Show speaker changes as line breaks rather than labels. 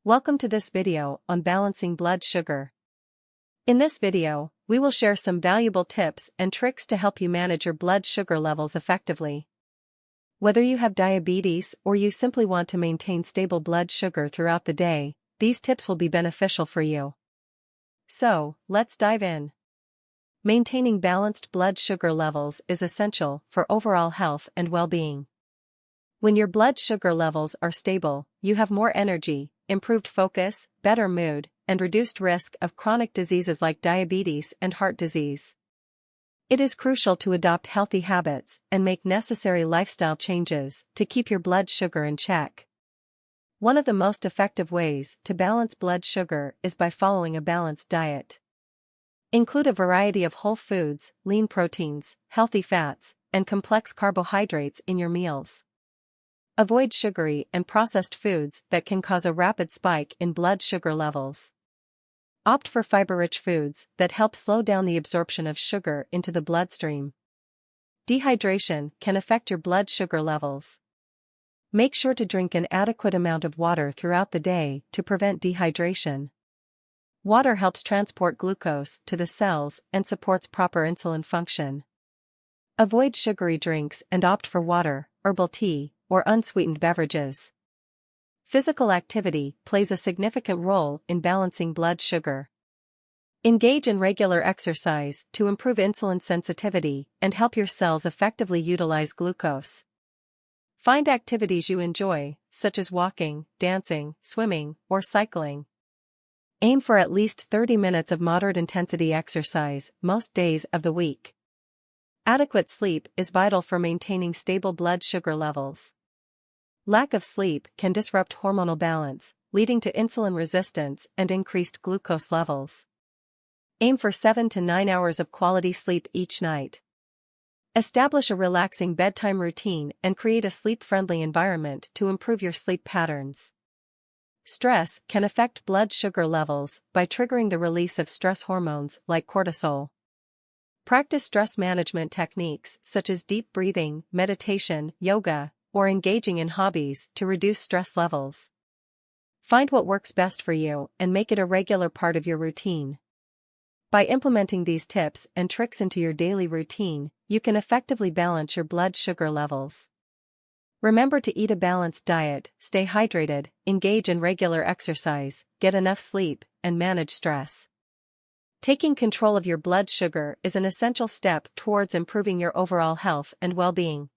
Welcome to this video on balancing blood sugar. In this video, we will share some valuable tips and tricks to help you manage your blood sugar levels effectively. Whether you have diabetes or you simply want to maintain stable blood sugar throughout the day, these tips will be beneficial for you. So, let's dive in. Maintaining balanced blood sugar levels is essential for overall health and well-being. When your blood sugar levels are stable, you have more energy, improved focus, better mood, and reduced risk of chronic diseases like diabetes and heart disease. It is crucial to adopt healthy habits and make necessary lifestyle changes to keep your blood sugar in check. One of the most effective ways to balance blood sugar is by following a balanced diet. Include a variety of whole foods, lean proteins, healthy fats, and complex carbohydrates in your meals. Avoid sugary and processed foods that can cause a rapid spike in blood sugar levels. Opt for fiber-rich foods that help slow down the absorption of sugar into the bloodstream. Dehydration can affect your blood sugar levels. Make sure to drink an adequate amount of water throughout the day to prevent dehydration. Water helps transport glucose to the cells and supports proper insulin function. Avoid sugary drinks and opt for water, herbal tea, or unsweetened beverages. Physical activity plays a significant role in balancing blood sugar. Engage in regular exercise to improve insulin sensitivity and help your cells effectively utilize glucose. Find activities you enjoy, such as walking, dancing, swimming, or cycling. Aim for at least 30 minutes of moderate intensity exercise most days of the week. Adequate sleep is vital for maintaining stable blood sugar levels. Lack of sleep can disrupt hormonal balance, leading to insulin resistance and increased glucose levels. Aim for 7 to 9 hours of quality sleep each night. Establish a relaxing bedtime routine and create a sleep-friendly environment to improve your sleep patterns. Stress can affect blood sugar levels by triggering the release of stress hormones like cortisol. Practice stress management techniques such as deep breathing, meditation, yoga, or engaging in hobbies to reduce stress levels. Find what works best for you and make it a regular part of your routine. By implementing these tips and tricks into your daily routine, you can effectively balance your blood sugar levels. Remember to eat a balanced diet, stay hydrated, engage in regular exercise, get enough sleep, and manage stress. Taking control of your blood sugar is an essential step towards improving your overall health and well-being.